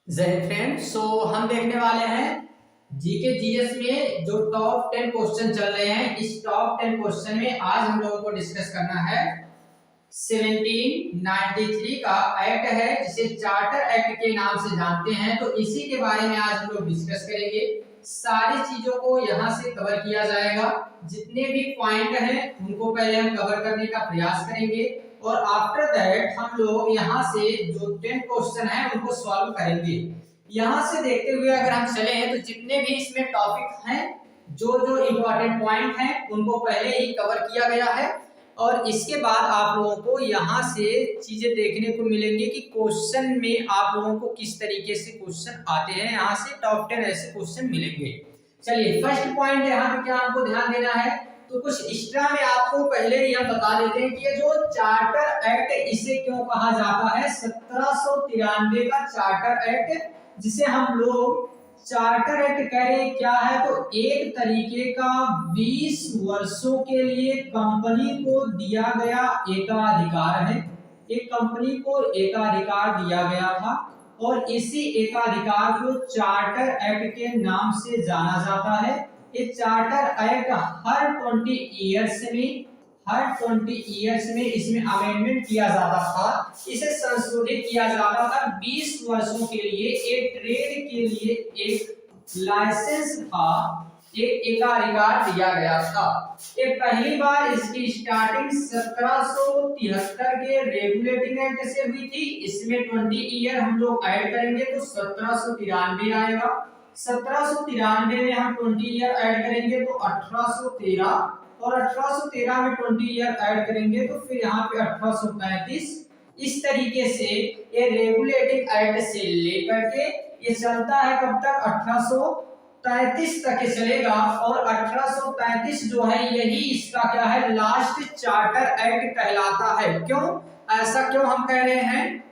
जय फ्रेंड। हम देखने वाले हैं जीके जीएस में जो टॉप 10 क्वेश्चन चल रहे हैं। इस टॉप 10 क्वेश्चन में आज हम लोगों को डिस्कस करना है 1793 का एक्ट है जिसे चार्टर एक्ट के नाम से जानते हैं। तो इसी के बारे में आज हम लोग डिस्कस करेंगे। सारी चीजों को यहाँ से कवर किया जाएगा। जितने भी पॉइंट हैं उनको पहले हम कवर करने का प्रयास करेंगे और आफ्टर दैट हम लोग यहाँ से जो 10 क्वेश्चन है उनको सॉल्व करेंगे। यहाँ से देखते हुए अगर हम चले हैं तो जितने भी इसमें टॉपिक हैं, जो जो इम्पोर्टेंट पॉइंट हैं उनको पहले ही कवर किया गया है और इसके बाद आप लोगों को यहाँ से चीजें देखने को मिलेंगी कि क्वेश्चन में आप लोगों को किस तरीके से क्वेश्चन आते हैं। यहाँ से टॉप 10 ऐसे क्वेश्चन मिलेंगे। चलिए फर्स्ट पॉइंट यहाँ पे क्या हमको ध्यान देना है, तो कुछ एक्स्ट्रा में आपको पहले ही हम बता देते हैं कि ये जो चार्टर एक्ट इसे क्यों कहा जाता है। 1793 का चार्टर एक्ट, जिसे हम लोग चार्टर एक्ट कह रहे हैं, क्या है तो एक तरीके का 20 वर्षों के लिए कंपनी को दिया गया एकाधिकार है। एक कंपनी को एकाधिकार दिया गया था और इसी एकाधिकार को चार्टर एक्ट के नाम से जाना जाता है। ये चार्टर एक्ट हर 20 इयर्स में इसमें अमेंडमेंट किया जाता था, इसे संशोधित किया जाता था। 20 वर्षों के लिए एक ट्रेड के लिए एक लाइसेंस था, एक एकाधिकार दिया गया था। ये पहली बार इसकी स्टार्टिंग 1773 के रेगुलेटिंग एक्ट से हुई थी। इसमें 20 ईयर हम लोग ऐड करेंगे तो 1793 आएगा। 1793 में हम 20 ईयर ऐड करेंगे तो 1813 और 1813 में 20 ईयर ऐड करेंगे तो फिर यहाँ पे 1835। इस तरीके से ये रेगुलेटिंग एक्ट से लेकर के ये चलता है कब तक, 1833 तक ये चलेगा। और 1833 जो है यही इसका क्या है, लास्ट चार्टर एक्ट कहलाता है। क्यों ऐसा क्यों हम कह रहे हैं,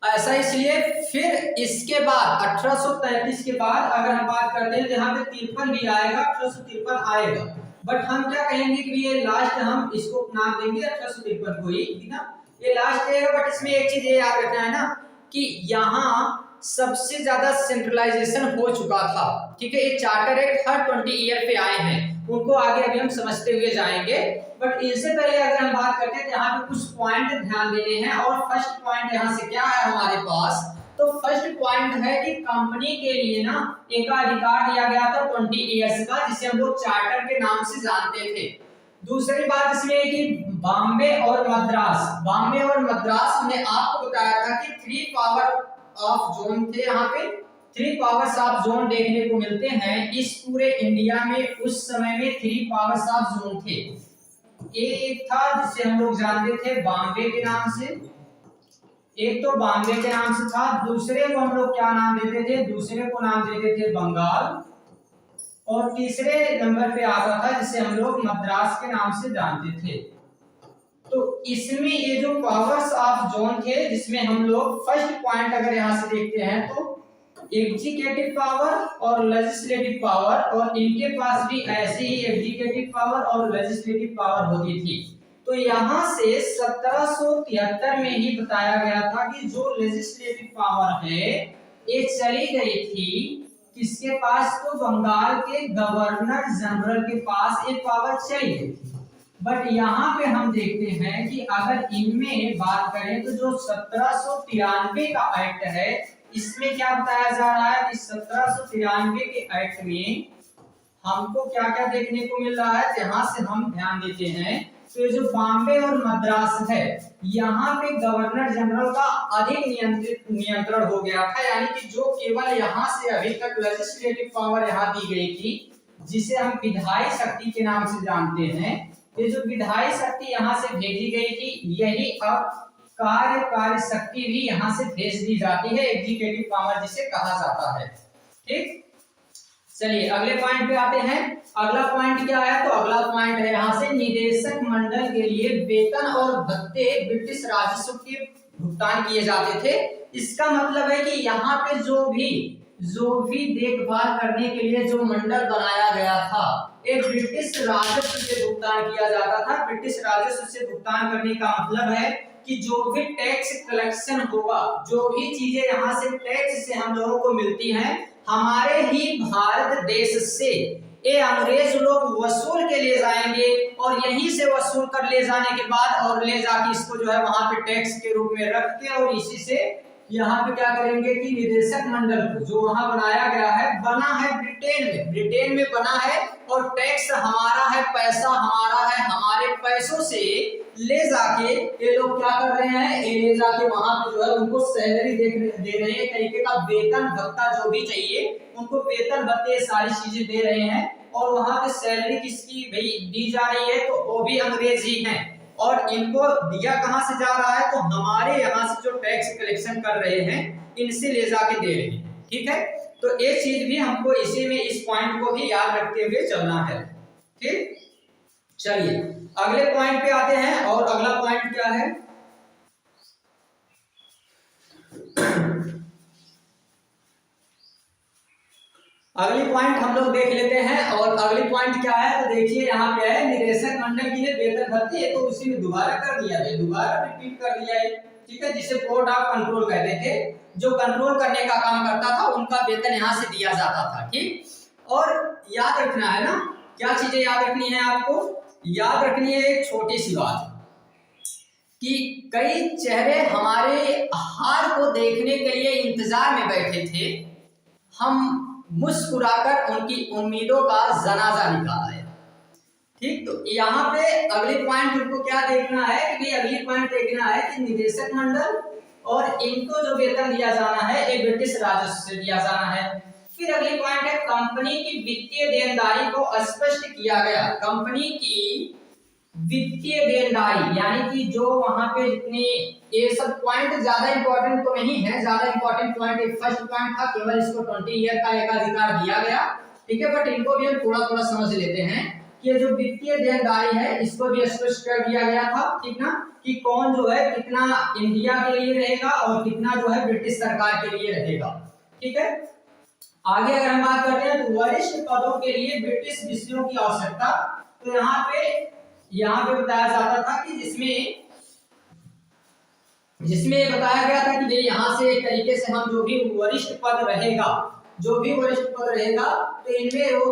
ऐसा इसलिए फिर इसके बाद 1833 के बाद अगर हम बात करते हैं तो यहाँ पे 53 भी आएगा, 1853 आएगा। बट हम क्या कहेंगे कि ये लास्ट, हम इसको नाम देंगे 1853 को ही, ठीक ना, ये लास्ट रहेगा। बट इसमें एक चीज ये याद रखना है ना कि यहाँ सबसे ज्यादा सेंट्रलाइजेशन हो चुका था, ठीक है। ये चार्टर एक्ट हर 20 ईयर पे आए हैं, उनको आगे अभी हम समझते हुए जाएंगे। बट इससे पहले अगर हम बात करते हैं तो यहाँ पे कुछ पॉइंट ध्यान देने हैं। और फर्स्ट पॉइंट यहाँ से क्या है हमारे पास, तो फर्स्ट पॉइंट है कि कंपनी के लिए ना एकाधिकार दिया गया था 20 इयर्स का, जिसे हम लोग चार्टर के नाम से जानते थे। दूसरी बात इसमें है कि बॉम्बे और मद्रास हमने आपको बताया था कि 3 पावर ऑफ जोन थे। यहाँ पे 3 पावर्स ऑफ जोन देखने को मिलते हैं इस पूरे इंडिया में। उस समय में 3 पावर्स ऑफ जोन थे। एक था जिसे हम लोग जानते थे बॉम्बे के नाम से, एक तो बॉम्बे के नाम से था। दूसरे को हम लोग क्या नाम देते थे, दूसरे को नाम देते थे बंगाल। और तीसरे नंबर पे आता था जिसे हम लोग मद्रास के नाम से जानते थे। तो इसमें ये जो पावर्स ऑफ जोन थे, जिसमें हम लोग फर्स्ट पॉइंट अगर यहाँ से देखते हैं तो एग्जीक्यूटिव पावर और लेजिस्लेटिव पावर, और इनके पास भी ऐसे ही एग्जीक्यूटिव पावर और लेजिस्लेटिव पावर होती थी। तो यहाँ से 1773 में ही बताया गया था कि जो लेजिस्लेटिव पावर है ये चली गई थी किसके पास, तो बंगाल के गवर्नर जनरल के पास ये पावर चली गई थी। बट यहाँ पे हम देखते हैं कि अगर इनमें बात करें तो जो 1793 का एक्ट है, इसमें क्या बताया जा रहा है कि 1793 के एक्ट में हमको क्या क्या देखने को मिल रहा है। यहाँ से हम ध्यान देते हैं तो जो बॉम्बे और मद्रास है, यहाँ पे गवर्नर जनरल का अधिक नियंत्रण हो गया था। यानी कि जो केवल यहाँ से अभी तक लेजिस्लेटिव पावर यहाँ दी गई थी, जिसे हम विधायी शक्ति के नाम से जानते हैं, ये जो विधायी शक्ति यहाँ से भेजी गई थी, यही अब कार्य शक्ति भी यहाँ से भेज दी जाती है, एग्जीक्यूटिव पावर जिसे कहा जाता है। ठीक, चलिए अगले पॉइंट पे आते हैं। अगला पॉइंट क्या है, तो अगला पॉइंट है यहाँ से निदेशक मंडल के लिए वेतन और भत्ते ब्रिटिश राजस्व के भुगतान किए जाते थे। इसका मतलब है कि यहाँ पे जो भी देखभाल करने के लिए जो मंडल बनाया गया था, एक ब्रिटिश राजस्व से भुगतान किया जाता था। ब्रिटिश राजस्व से भुगतान करने का मतलब है कि जो भी टैक्स कलेक्शन होगा, जो भी चीजें यहाँ से टैक्स से हम लोगों को मिलती हैं, हमारे ही भारत देश से ये अंग्रेज लोग वसूल के ले जाएंगे और यहीं से वसूल कर ले जाने के बाद और ले जाके इसको जो है वहां पे टैक्स के रूप में रख के और इसी से यहाँ पे क्या करेंगे कि निदेशक मंडल को जो वहां बनाया गया है, बना है ब्रिटेन में बना है और टैक्स हमारा है, पैसा हमारा है, हमारे पैसों से ले जाके ये लोग क्या कर रहे हैं, ये ले जाके वहां पे जो है उनको सैलरी दे रहे हैं, तरीके का वेतन भत्ता जो भी चाहिए उनको वेतन भत्ते सारी चीजें दे रहे हैं और वहां पे सैलरी किसकी भाई दी जा रही है, तो वो भी अंग्रेज ही हैं और इनको दिया कहां से जा रहा है, तो हमारे यहाँ से जो टैक्स कलेक्शन कर रहे हैं इनसे ले जाके दे रहे हैं। ठीक है, तो ये चीज भी हमको इसी में इस पॉइंट को भी याद रखते हुए चलना है। ठीक, चलिए अगले पॉइंट पे आते हैं और अगला पॉइंट क्या है, अगली पॉइंट हम लोग देख लेते हैं और अगली पॉइंट क्या है, तो देखिए यहाँ पे है निदेशक मंडल के लिए वेतन भत्ते, ये तो उसी में दोबारा कर दिया है, दोबारा रिपीट कर दिया है। ठीक है, जिसे बोर्ड ऑफ कंट्रोल कहते थे, जो कंट्रोल करने का काम करता था उनका वेतन यहाँ से दिया जाता था। ठीक, और याद रखना है ना, क्या चीजें याद रखनी है आपको, याद रखनी है एक छोटी सी बात कि कई चेहरे हमारे हार को देखने के लिए इंतजार में बैठे थे, हम मुस्कुराकर उनकी उम्मीदों का जनाजा निकाला है। ठीक, तो यहाँ पे अगली पॉइंट उनको क्या देखना है कि अगली पॉइंट देखना है कि निदेशक मंडल और इनको जो वेतन दिया जाना है ये ब्रिटिश राजस्व से दिया जाना है। फिर अगली पॉइंट है कंपनी की वित्तीय देनदारी को स्पष्ट किया गया, कंपनी की वित्तीय देनदारी यानी कि जो वहां पे जितने, ये सब पॉइंट ज्यादा इंपॉर्टेंट तो नहीं है, ज्यादा इंपॉर्टेंट पॉइंट एक फर्स्ट पॉइंट था, केवल इसको 20 ईयर का एकाधिकार दिया गया। ठीक है, बट इनको भी हम थोड़ा थोड़ा समझ लेते हैं कि ये जो वित्तीय देनदारी है इसको भी स्पष्ट कर दिया गया था। ठीक ना, कि कौन जो है कितना इंडिया के लिए रहेगा और कितना जो है ब्रिटिश सरकार के लिए रहेगा। ठीक है, आगे अगर हम बात करते हैं तो वरिष्ठ पदों के लिए ब्रिटिश विषयों की आवश्यकता, तो यहाँ पे बताया जाता था कि जिसमें बताया गया था कि यहाँ से एक तरीके से हम जो भी वरिष्ठ पद रहेगा, तो इनमें वो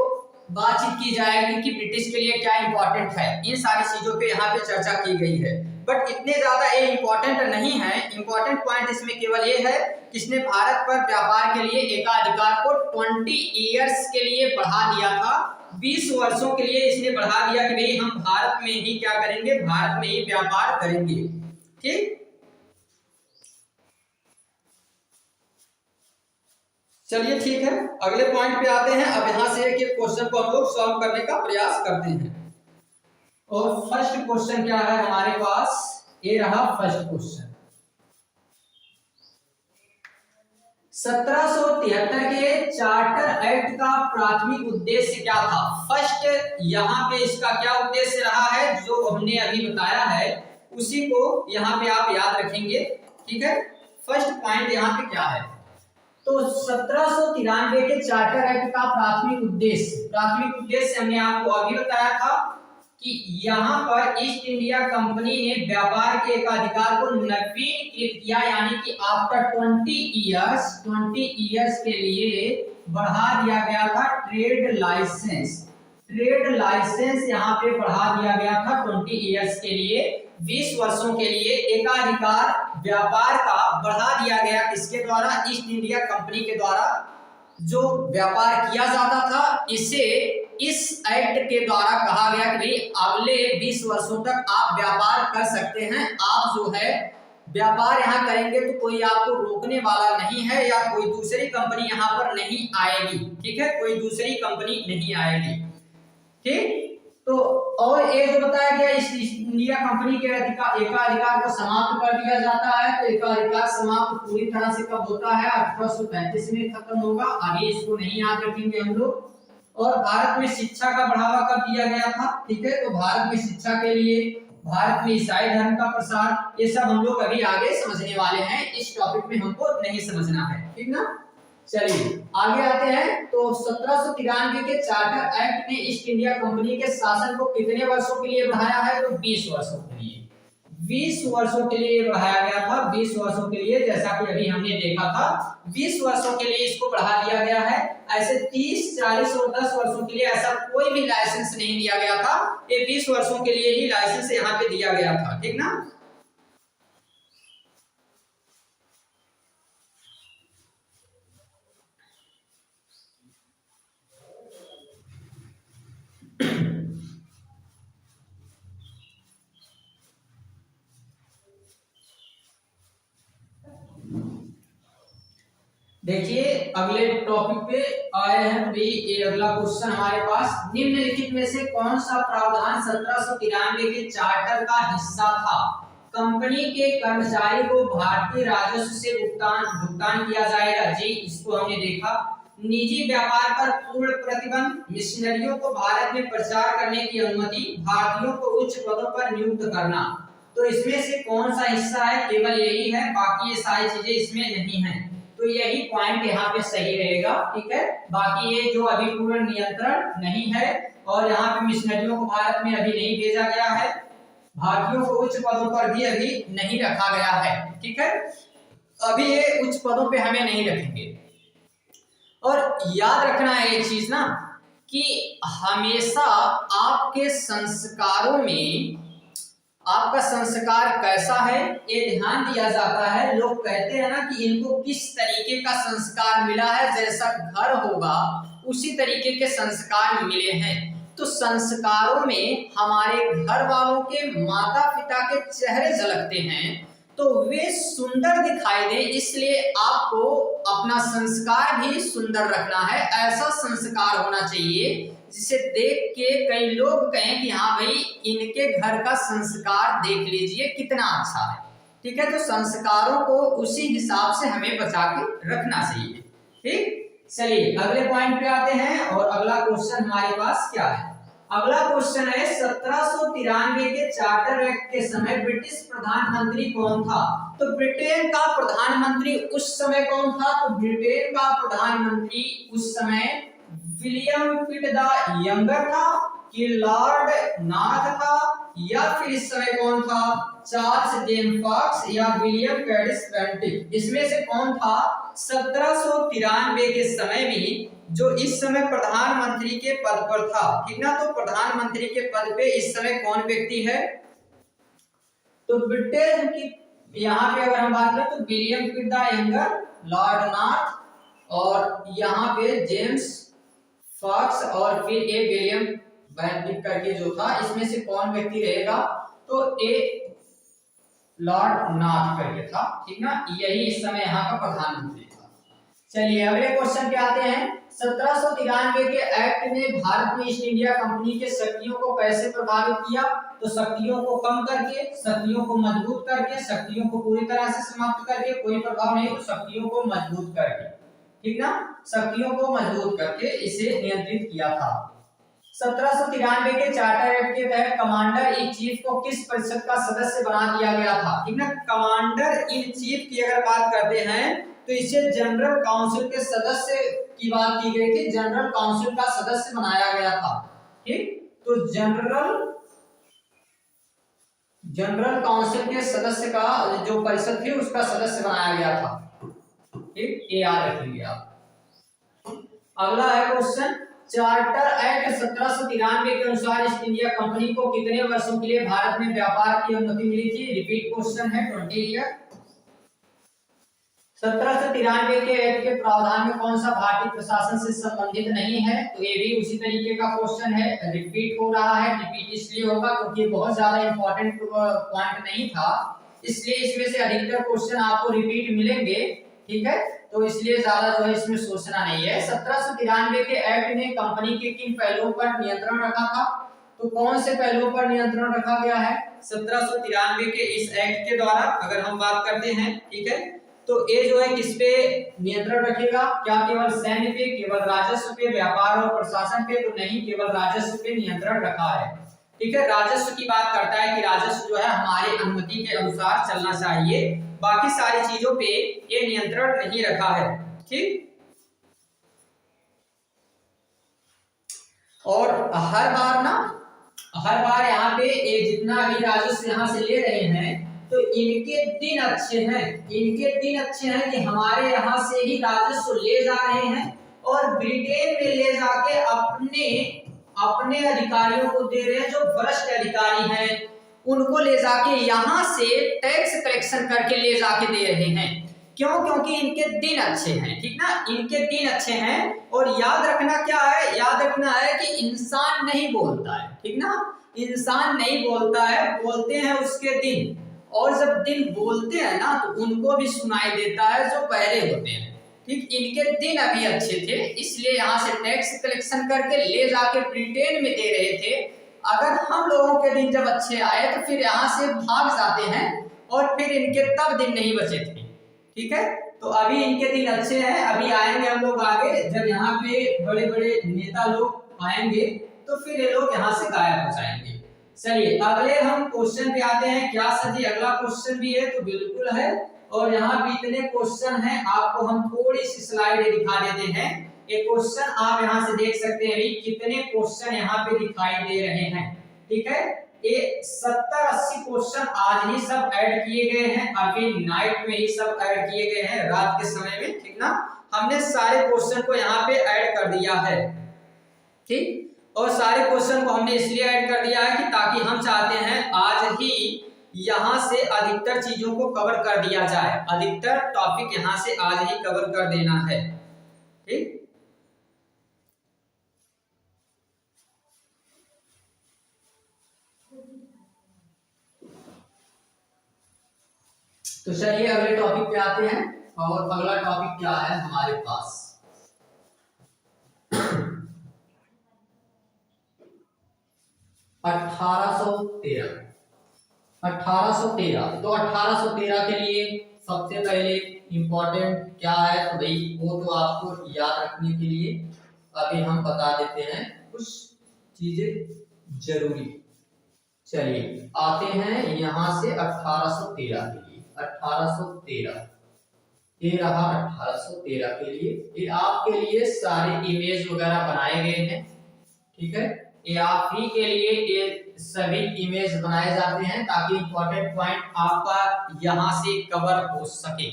बातचीत की जाएगी कि ब्रिटिश के लिए क्या इंपॉर्टेंट है, इन सारी चीजों पे यहाँ पे चर्चा की गई है। बट इतने ज्यादा ये इंपॉर्टेंट नहीं है, इंपॉर्टेंट पॉइंट इसमें केवल ये है कि इसने भारत पर व्यापार के लिए एकाधिकार को 20 ईयर्स के लिए बढ़ा दिया था, 20 वर्षों के लिए इसने बढ़ा दिया कि भाई हम भारत में ही क्या करेंगे, भारत में ही व्यापार करेंगे। ठीक, चलिए ठीक है, अगले पॉइंट पे आते हैं। अब यहां से एक क्वेश्चन को हम लोग सॉल्व करने का प्रयास करते हैं और फर्स्ट क्वेश्चन क्या है हमारे पास, ये रहा फर्स्ट क्वेश्चन। 1773 के चार्टर एक्ट का प्राथमिक उद्देश्य क्या था? फर्स्ट यहाँ पे इसका क्या उद्देश्य रहा है, जो हमने अभी बताया है उसी को यहाँ पे आप याद रखेंगे। ठीक है, फर्स्ट पॉइंट यहाँ पे क्या है, तो 1793 के चार्टर एक्ट का प्राथमिक उद्देश्य हमने आपको अभी बताया था कि यहाँ पर ईस्ट इंडिया कंपनी ने व्यापार के एकाधिकार को नवीनीकृत किया, यानी कि आफ्टर 20 इयर्स के लिए बढ़ा दिया गया था ट्रेड लाइसेंस यहाँ पे बढ़ा दिया गया था 20 इयर्स के लिए, 20 वर्षों के लिए एकाधिकार व्यापार का बढ़ा दिया गया। किसके द्वारा? ईस्ट इंडिया कंपनी के द्वारा जो व्यापार किया जाता था, इसे इस एक्ट के द्वारा कहा गया कि भाई अगले 20 वर्षों तक आप व्यापार कर सकते हैं, आप जो है व्यापार यहाँ करेंगे तो कोई आपको रोकने वाला नहीं है या कोई दूसरी कंपनी यहाँ पर नहीं आएगी। ठीक है, कोई दूसरी कंपनी नहीं आएगी। ठीक, तो और एक जो बताया गया ईस्ट इंडिया कंपनी के एकाधिकार को समाप्त कर दिया जाता है, तो एकाधिकार समाप्त पूरी तरह से कब होता है? 1835 में खत्म होगा। आगे इसको नहीं याद रखेंगे हम लोग। और भारत में शिक्षा का बढ़ावा कब दिया गया था? ठीक है, तो भारत में शिक्षा के लिए, भारत में ईसाई धर्म का प्रसार, ये सब हम लोग अभी आगे समझने वाले हैं, इस टॉपिक में हमको नहीं समझना है। ठीक ना, चलिए आगे आते हैं। तो 1793 के चार्टर एक्ट ने ईस्ट इंडिया कंपनी के शासन को कितने वर्षों के लिए बढ़ाया है? तो 20 वर्षों के लिए। 20 वर्षों के लिए बढ़ाया गया था, 20 वर्षों के लिए, जैसा कि अभी हमने देखा था 20 वर्षों के लिए इसको बढ़ा दिया गया है। ऐसे 30, 40 और 10 वर्षों के लिए ऐसा कोई भी लाइसेंस नहीं दिया गया था, ये 20 वर्षों के लिए ही लाइसेंस यहाँ पे दिया गया था, ठीक ना। देखिए अगले टॉपिक पे आए हैं भाई, ये अगला क्वेश्चन हमारे पास, निम्नलिखित में से कौन सा प्रावधान 1793 के चार्टर का हिस्सा था। कंपनी के कर्मचारी को भारतीय राजस्व से भुगतान किया जाएगा। जी इसको हमने देखा। निजी व्यापार पर पूर्ण प्रतिबंध, मिशनरियों को भारत में प्रचार करने की अनुमति, भारतीयों को उच्च पदों पर नियुक्त करना। तो इसमें से कौन सा हिस्सा है, केवल यही है, बाकी ये सारी चीजें इसमें नहीं है। तो यही पॉइंट यहाँ पे सही रहेगा, ठीक है। बाकी ये जो अभी पूर्ण नियंत्रण नहीं है और यहाँ पे मिशनरियों को भारत में अभी नहीं भेजा गया है, भारतीयों को उच्च पदों पर भी अभी नहीं रखा गया है, ठीक है। अभी ये उच्च पदों पे हमें नहीं रखेंगे। और याद रखना है एक चीज ना, कि हमेशा आपके संस्कारों में आपका संस्कार कैसा है ये ध्यान दिया जाता है। लोग कहते हैं ना कि इनको किस तरीके का संस्कार मिला है, जैसा घर होगा उसी तरीके के संस्कार मिले हैं। तो संस्कारों में हमारे घर वालों के, माता पिता के चेहरे झलकते हैं तो वे सुंदर दिखाई दे, इसलिए आपको अपना संस्कार भी सुंदर रखना है। ऐसा संस्कार होना चाहिए जिसे देख के कई लोग कहें कि हाँ भाई इनके घर का संस्कार देख लीजिए कितना अच्छा है, ठीक है। तो संस्कारों को उसी हिसाब से हमें बचा के रखना चाहिए, ठीक। चलिए अगले पॉइंट पे आते हैं और अगला क्वेश्चन हमारे पास क्या है। अगला क्वेश्चन है 1793 के चार्टर एक्ट के समय ब्रिटिश प्रधानमंत्री कौन था। तो ब्रिटेन का प्रधानमंत्री उस समय कौन था, तो ब्रिटेन का प्रधानमंत्री उस समय विलियम पिट द यंगर था, कि लॉर्ड नॉर्थ था, या फिर इस समय कौन था, चार्ल्स जेम्स फॉक्स या विलियम कैडिस बेंटिक। इसमें से कौन था 1793 के समय में जो इस समय प्रधानमंत्री के पद पर था, ठीक ना। तो प्रधानमंत्री के पद पे इस समय कौन व्यक्ति है, तो ब्रिटेन की यहाँ पे अगर हम बात करें तो William Pitt the Younger, Lord North, और यहाँ पे जेम्स फॉक्स और फिर ए विलियम बेंटिक करके जो था, इसमें से कौन व्यक्ति रहेगा, तो ए लॉर्ड नॉर्थ करके था, ठीक ना। यही इस समय यहाँ का प्रधानमंत्री था। चलिए अगले क्वेश्चन पे आते हैं। 1793 के एक्ट ने भारत में ईस्ट इंडिया कंपनी के शक्तियों को कैसे प्रभावित किया, तो शक्तियों को कम करके, शक्तियों को मजबूत करके, शक्तियों को पूरी तरह से समाप्त करके, कोई प्रभाव नहीं, तो शक्तियों को मजबूत करके, ठीक ना, शक्तियों को मजबूत करके इसे नियंत्रित किया था। 1793 के चार्टर एक्ट के तहत कमांडर इन चीफ को किस परिषद का सदस्य बना दिया गया था, ठीक ना। कमांडर इन चीफ की अगर बात करते हैं तो इसे जनरल काउंसिल के सदस्य की बात की गई थी, जनरल काउंसिल का सदस्य बनाया गया था, ठीक। तो जनरल काउंसिल के सदस्य का जो परिषद थी उसका सदस्य बनाया गया था, ठीक, ये याद रखिए आप। अगला है क्वेश्चन, चार्टर एक्ट 1793 के अनुसार ईस्ट इंडिया कंपनी को कितने वर्षों के लिए भारत में व्यापार की अनुमति मिली थी। रिपीट क्वेश्चन है, 20 ईयर। 1793 के एक्ट के प्रावधान में कौन सा भारतीय प्रशासन से संबंधित नहीं है, तो ये भी उसी तरीके का क्वेश्चन है, रिपीट हो रहा है। रिपीट इसलिए होगा क्योंकि बहुत ज्यादा इंपॉर्टेंट पॉइंट नहीं था, इसलिए इसमें से अधिकतर क्वेश्चन आपको रिपीट मिलेंगे, ठीक है। तो इसलिए ज्यादा जो है इसमें सोचना नहीं है। 1793 के एक्ट ने कंपनी के किन पहलुओं पर नियंत्रण रखा था, तो कौन से पहलुओं पर नियंत्रण रखा गया है 1793 के इस एक्ट के द्वारा अगर हम बात करते हैं, ठीक है। तो ये जो है किस पे नियंत्रण रखेगा, क्या केवल सैन्य पे, केवल राजस्व पे, व्यापार और प्रशासन पे, तो नहीं, केवल राजस्व पे नियंत्रण रखा है, ठीक है। राजस्व की बात करता है कि राजस्व जो है हमारी अनुमति के अनुसार चलना चाहिए, बाकी सारी चीजों पे ये नियंत्रण नहीं रखा है, ठीक। और हर बार ना हर बार यहाँ पे ये जितना भी राजस्व यहाँ से ले रहे हैं तो इनके दिन अच्छे हैं, इनके दिन अच्छे हैं कि हमारे यहाँ से ही राजस्व ले जा रहे हैं और ब्रिटेन में ले जाके अपने अपने अधिकारियों को दे रहे हैं, जो वरिष्ठ अधिकारी हैं उनको ले जाके यहाँ से टैक्स कलेक्शन करके ले जाके दे रहे हैं। क्यों? क्योंकि इनके दिन अच्छे हैं, ठीक ना, इनके दिन अच्छे हैं। और याद रखना क्या है, याद रखना है कि इंसान नहीं बोलता है, ठीक ना, इंसान नहीं बोलता है, बोलते हैं उसके दिन। और जब दिन बोलते हैं ना तो उनको भी सुनाई देता है जो पहले होते हैं, ठीक। इनके दिन अभी अच्छे थे इसलिए यहाँ से टैक्स कलेक्शन करके ले जाके ब्रिटेन में दे रहे थे। अगर हम लोगों के दिन जब अच्छे आए तो फिर यहाँ से भाग जाते हैं और फिर इनके तब दिन नहीं बचे थे, ठीक है। तो अभी इनके दिन अच्छे हैं, अभी आएंगे हम लोग आगे, जब यहाँ पे बड़े बड़े नेता लोग आएंगे तो फिर ये लोग यहाँ से गायब हो जाएंगे। चलिए अगले हम क्वेश्चन पे आते हैं। क्या सर जी अगला क्वेश्चन भी है? तो बिल्कुल है, और यहाँ भी इतने क्वेश्चन हैं, आपको हम थोड़ी सी स्लाइड दिखा देते हैं। ये क्वेश्चन आप यहाँ से देख सकते हैं, अभी कितने क्वेश्चन यहाँ पे दिखाई दे रहे हैं, ठीक है। ये 70-80 क्वेश्चन आज ही सब ऐड किए गए हैं, अभी नाइट में ही सब ऐड किए गए हैं, रात के समय में, ठीक ना। हमने सारे क्वेश्चन को यहाँ पे ऐड कर दिया है, ठीक। और सारे क्वेश्चन को हमने इसलिए ऐड कर दिया है कि ताकि हम चाहते हैं आज ही यहाँ से अधिकतर चीजों को कवर कर दिया जाए, अधिकतर टॉपिक यहाँ से आज ही कवर कर देना है, ठीक। तो चलिए अगले टॉपिक पे आते हैं, और अगला टॉपिक क्या है हमारे पास? 1813। तो 1813 के लिए सबसे पहले इंपॉर्टेंट क्या है, तो भाई वो तो आपको याद रखने के लिए अभी हम बता देते हैं कुछ चीजें जरूरी। चलिए आते हैं यहाँ से 1813 के लिए। 1813 ये रहा 1813 के लिए। ये आपके लिए सारे इमेज वगैरह बनाए गए हैं, ठीक है। ये आप ही के लिए ये सभी इमेज बनाए जाते हैं ताकि इंपॉर्टेंट पॉइंट आपका यहाँ से कवर हो सके।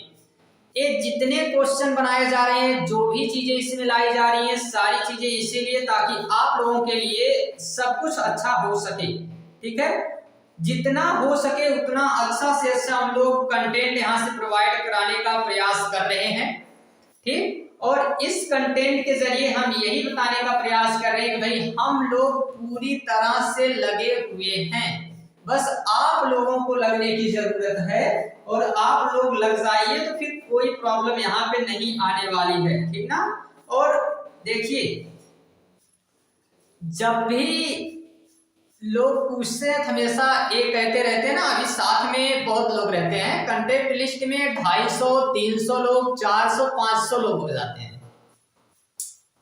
ये जितने क्वेश्चन बनाए जा रहे हैं, जो भी चीजें इसमें लाई जा रही हैं, सारी चीजें इसीलिए ताकि आप लोगों के लिए सब कुछ अच्छा हो सके, ठीक है। जितना हो सके उतना अच्छा से अच्छा हम लोग कंटेंट यहाँ से प्रोवाइड कराने का प्रयास कर रहे हैं, ठीक। और इस कंटेंट के जरिए हम यही बताने का प्रयास कर रहे हैं कि भाई हम लोग पूरी तरह से लगे हुए हैं, बस आप लोगों को लगने की जरूरत है, और आप लोग लग जाइए तो फिर कोई प्रॉब्लम यहाँ पे नहीं आने वाली है, ठीक ना। और देखिए जब भी लोग पूछते हैं हमेशा ये कहते रहते हैं ना, अभी साथ में बहुत लोग रहते हैं, कंटेंट लिस्ट में 250-300 लोग, 400-500 लोग हो जाते हैं,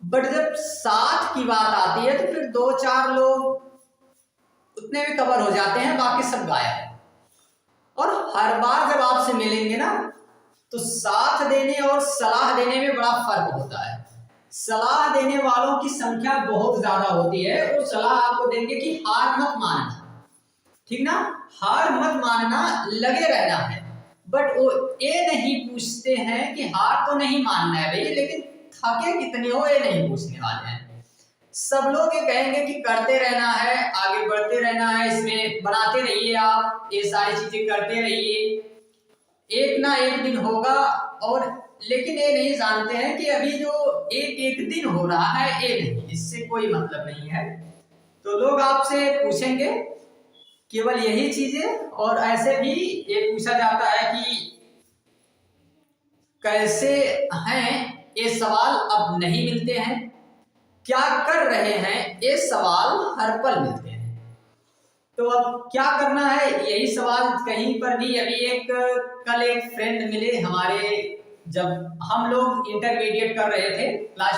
बट जब साथ की बात आती है तो फिर 2-4 लोग उतने में कवर हो जाते हैं, बाकी सब गायब। और हर बार जब आपसे मिलेंगे ना तो साथ देने और सलाह देने में बड़ा फर्क होता है। सलाह देने वालों की संख्या बहुत ज्यादा होती है, वो सलाह आपको देंगे कि हार मत मानना, ठीक ना, हार मत मानना, लगे रहना है, बट वो ये नहीं पूछते हैं कि हार तो नहीं मानना है भाई, लेकिन थके कितने हो ये नहीं पूछने वाले हैं। सब लोग ये कहेंगे कि करते रहना है, आगे बढ़ते रहना है, इसमें बनाते रहिए, आप ये सारी चीजें करते रहिए, एक ना एक दिन होगा। और लेकिन ये नहीं जानते हैं कि अभी जो एक दिन हो रहा है ये नहीं, इससे कोई मतलब नहीं है। तो लोग आपसे पूछेंगे केवल यही चीजें, और ऐसे भी ये पूछा जाता है कि कैसे हैं, ये सवाल अब नहीं मिलते हैं, क्या कर रहे हैं, ये सवाल हर पल मिलते हैं। तो अब क्या करना है, यही सवाल कहीं पर भी। अभी कल एक फ्रेंड मिले हमारे, जब हम लोग इंटरमीडिएट कर रहे थे, क्लास